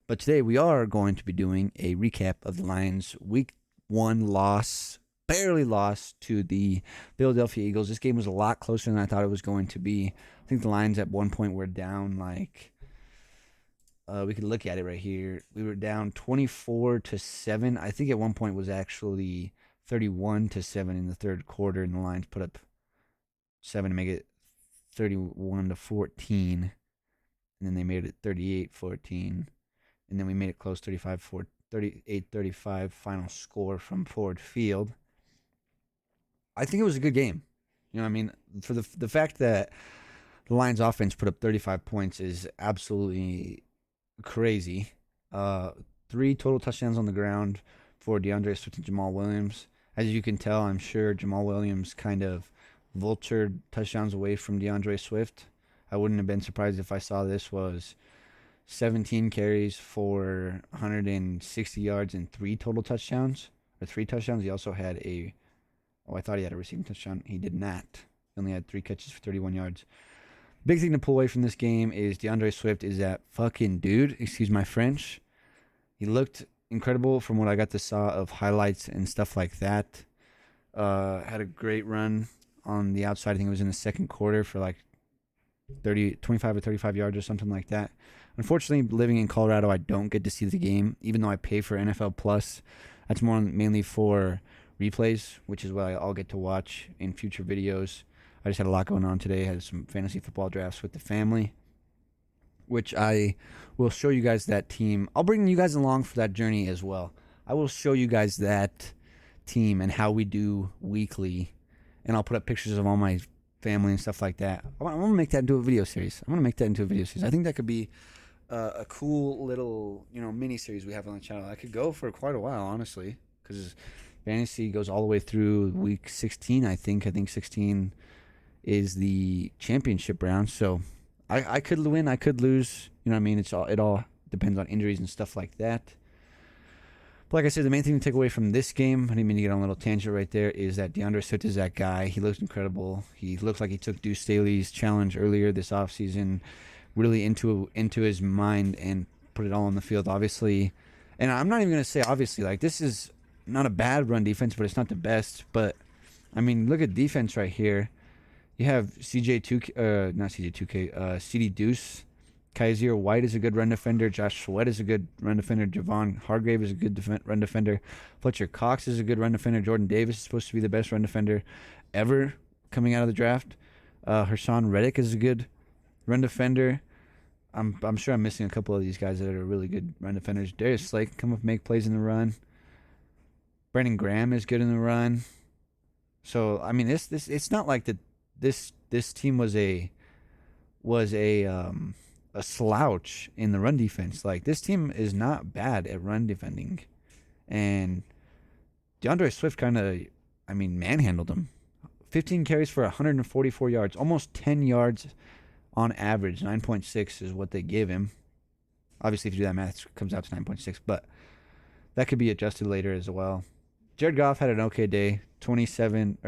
But today we are going to be doing a recap of the Lions' Week 1 loss, barely lost to the Philadelphia Eagles. This game was a lot closer than I thought it was going to be. I think the Lions at one point were down like, we could look at it right here. We were down 24-7. I think at one point was actually 31-7 in the third quarter, and the Lions put up 7 to make it 31-14. And then they made it 38-14. And then we made it close, 38-35 final score from Ford Field. I think it was a good game. You know what I mean? For the fact that the Lions offense put up 35 points is absolutely crazy. 3 total touchdowns on the ground for DeAndre Swift and Jamal Williams. As you can tell, I'm sure Jamal Williams kind of vultured touchdowns away from DeAndre Swift. I wouldn't have been surprised if I saw this was 17 carries for 160 yards and 3 total touchdowns, or 3 touchdowns. He also had I thought he had a receiving touchdown. He did not. He only had 3 catches for 31 yards. Big thing to pull away from this game is DeAndre Swift is that fucking dude. Excuse my French. He looked incredible from what I got to saw of highlights and stuff like that. Had a great run on the outside. I think it was in the second quarter for like 25 or 35 yards or something like that. Unfortunately, living in Colorado, I don't get to see the game, even though I pay for NFL Plus. That's mainly for replays, which is what I'll get to watch in future videos. I just had a lot going on today. I had some fantasy football drafts with the family, which I will show you guys that team. I'll bring you guys along for that journey as well. I will show you guys that team and how we do weekly, and I'll put up pictures of all my family and stuff like that. I'm going to make that into a video series. I think that could be a cool little, mini series we have on the channel. I could go for quite a while, honestly, because fantasy goes all the way through week 16. I think 16 is the championship round. So I could win, I could lose. You know what I mean? It all depends on injuries and stuff like that. But like I said, the main thing to take away from this game, I didn't mean to get on a little tangent right there, is that DeAndre Swift is that guy. He looks incredible. He looks like he took Deuce Staley's challenge earlier this offseason really into his mind and put it all on the field, obviously. And I'm not even going to say obviously. Like, this is not a bad run defense, but it's not the best. But, I mean, look at defense right here. You have CD Deuce. Kaiser White is a good run defender. Josh Sweat is a good run defender. Javon Hargrave is a good run defender. Fletcher Cox is a good run defender. Jordan Davis is supposed to be the best run defender ever coming out of the draft. Hassan Reddick is a good run defender. I'm sure I'm missing a couple of these guys that are really good run defenders. Darius Slay can come up and make plays in the run. Brandon Graham is good in the run. So I mean, it's not like this team was a slouch in the run defense. Like, this team is not bad at run defending, and DeAndre Swift kind of, manhandled him. 15 carries for 144 yards, almost 10 yards on average. 9.6 is what they give him. Obviously, if you do that math, it comes out to 9.6, but that could be adjusted later as well. Jared Goff had an okay day. 21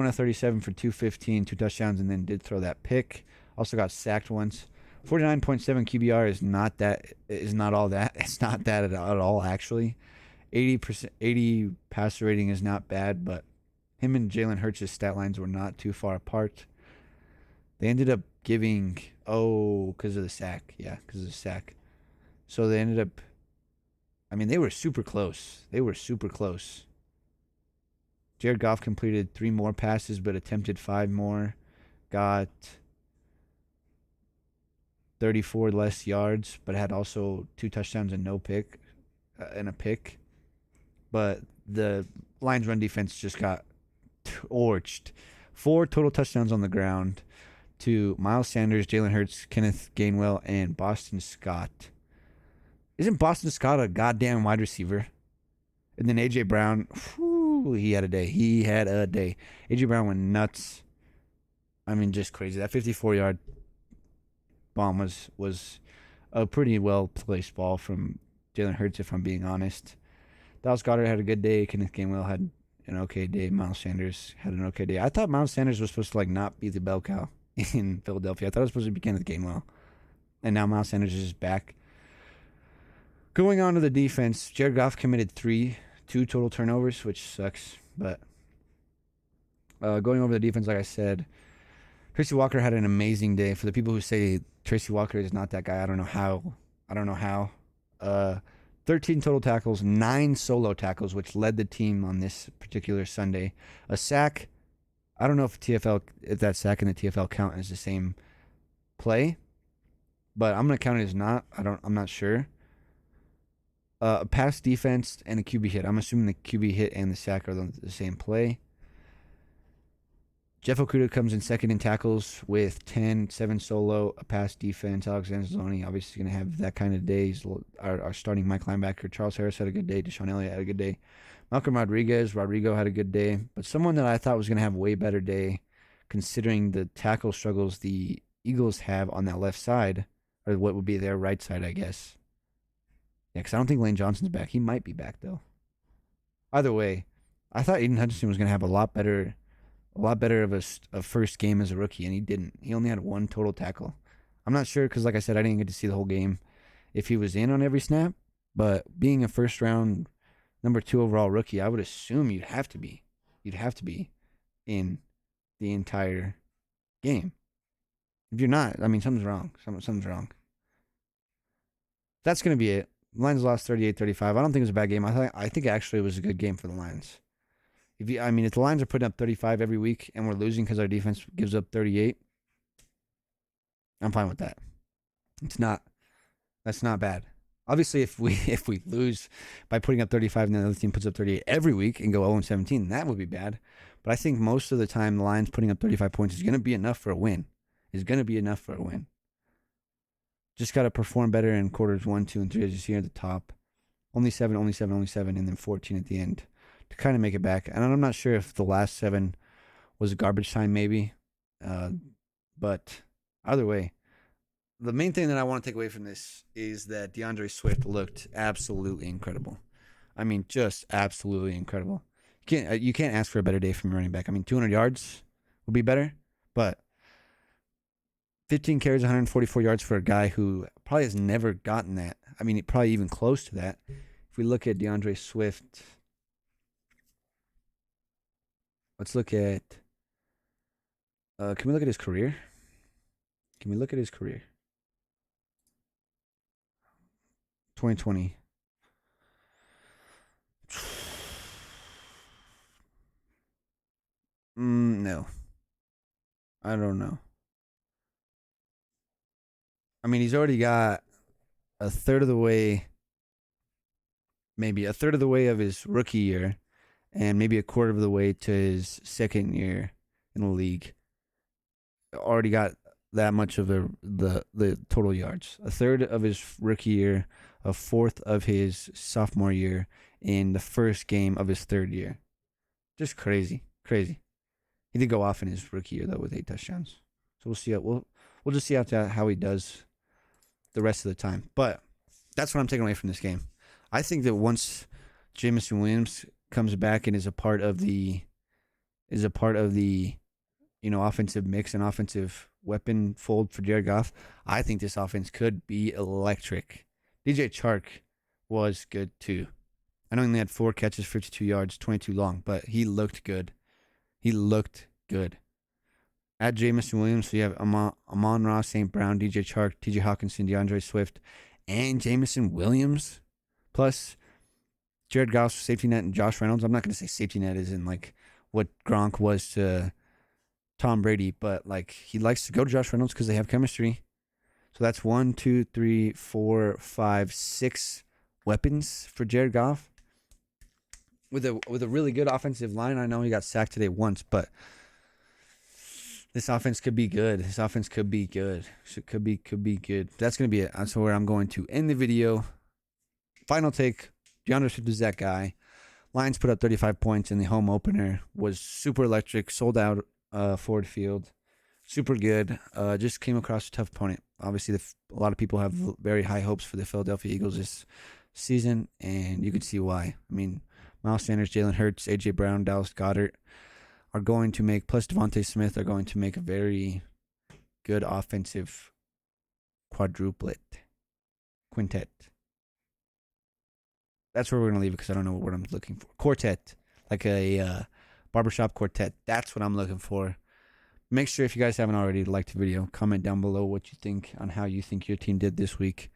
of 37 for 215, 2 touchdowns, and then did throw that pick. Also got sacked once. 49.7 QBR is not all that. It's not that at all, actually. 80 passer rating is not bad, but him and Jalen Hurts' stat lines were not too far apart. They ended up giving, because of the sack. Yeah, because of the sack. So they ended up, they were super close. Jared Goff completed 3 more passes, but attempted 5 more. Got 34 less yards, but had also 2 touchdowns and a pick. But the Lions' run defense just got torched. 4 total touchdowns on the ground to Miles Sanders, Jalen Hurts, Kenneth Gainwell, and Boston Scott. Isn't Boston Scott a goddamn wide receiver? And then A.J. Brown, he had a day. A.J. Brown went nuts. Just crazy. That 54-yard bomb was a pretty well-placed ball from Jalen Hurts, if I'm being honest. Dallas Goedert had a good day. Kenneth Gainwell had an okay day. Miles Sanders had an okay day. I thought Miles Sanders was supposed to not be the bell cow in Philadelphia. I thought it was supposed to be Kenneth Gainwell. And now Miles Sanders is back. Going on to the defense, Jared Goff committed two total turnovers, which sucks. But going over the defense, like I said, Tracy Walker had an amazing day. For the people who say Tracy Walker is not that guy, I don't know how. I don't know how. 13 total tackles, 9 solo tackles, which led the team on this particular Sunday. A sack. I don't know if that sack and the TFL count as the same play, but I'm gonna count it as not. I'm not sure. A pass defense and a QB hit. I'm assuming the QB hit and the sack are the same play. Jeff Okudah comes in second in tackles with 10, 7 solo, a pass defense. Alexander Zoloni obviously going to have that kind of day. Our starting Mike linebacker. Charles Harris had a good day. Deshaun Elliott had a good day. Malcolm Rodrigo had a good day. But someone that I thought was going to have a way better day, considering the tackle struggles the Eagles have on that left side, or what would be their right side, I guess. Yeah, because I don't think Lane Johnson's back. He might be back, though. Either way, I thought Aiden Hutchinson was going to have a lot better of a first game as a rookie, and he didn't. He only had 1 total tackle. I'm not sure because, like I said, I didn't get to see the whole game if he was in on every snap. But being a first-round, number 2 overall rookie, I would assume you'd have to be. You'd have to be in the entire game. If you're not, I mean, something's wrong. Something's wrong. That's going to be it. Lions lost 38-35. I don't think it was a bad game. I think actually it was a good game for the Lions. If the Lions are putting up 35 every week and we're losing because our defense gives up 38, I'm fine with that. That's not bad. Obviously, if we lose by putting up 35 and the other team puts up 38 every week and go 0-17, that would be bad. But I think most of the time the Lions putting up 35 points is going to be enough for a win. Just got to perform better in quarters 1, 2, and 3 as you see at the top. Only 7, and then 14 at the end to kind of make it back. And I'm not sure if the last 7 was garbage time maybe. But either way, the main thing that I want to take away from this is that DeAndre Swift looked absolutely incredible. I mean, just absolutely incredible. You can't ask for a better day from a running back. I mean, 200 yards would be better, but 15 carries, 144 yards for a guy who probably has never gotten that. I mean, probably even close to that. If we look at DeAndre Swift, let's look at. Can we look at his career? 2020. No. I don't know. I mean, he's already got a third of the way of his rookie year and maybe a quarter of the way to his second year in the league. Already got that much of the total yards. A third of his rookie year, a fourth of his sophomore year, in the first game of his third year. Just crazy. He did go off in his rookie year though with 8 touchdowns. So we'll see. We'll just see how he does the rest of the time. But that's what I'm taking away from this game. I think that once Jameson Williams comes back and is a part of the offensive mix and offensive weapon fold for Jared Goff, I think this offense could be electric. DJ Chark was good too. I know he only had 4 catches, 52 yards, 22 long, but he looked good. At Jameson Williams, so you have Amon-Ra, St. Brown, DJ Chark, TJ Hawkinson, DeAndre Swift, and Jameson Williams, plus Jared Goff's safety net and Josh Reynolds. I'm not going to say safety net is in like what Gronk was to Tom Brady, but like he likes to go to Josh Reynolds because they have chemistry. So that's 1, 2, 3, 4, 5, 6 weapons for Jared Goff. With a really good offensive line. I know he got sacked today once, but this offense could be good. It could be good. That's going to be it. That's where I'm going to end the video. Final take. DeAndre Swift is that guy. Lions put up 35 points in the home opener. Was super electric. Sold out Ford Field. Super good. Just came across a tough opponent. Obviously, a lot of people have very high hopes for the Philadelphia Eagles this season, and you can see why. I mean, Miles Sanders, Jalen Hurts, A.J. Brown, Dallas Goedert are going to make, plus Devontae Smith, are going to make a very good offensive quintet. That's where we're going to leave it because I don't know what I'm looking for. Quartet. Like a barbershop quartet. That's what I'm looking for. Make sure if you guys haven't already liked the video, comment down below what you think on how you think your team did this week.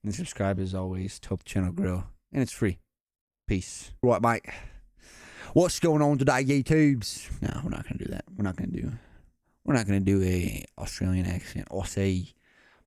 And subscribe as always to help the channel grow. And it's free. Peace. Right, mate. What's going on today, YouTubes? No, we're not going to do that. We're not going to do a Australian accent. Aussie.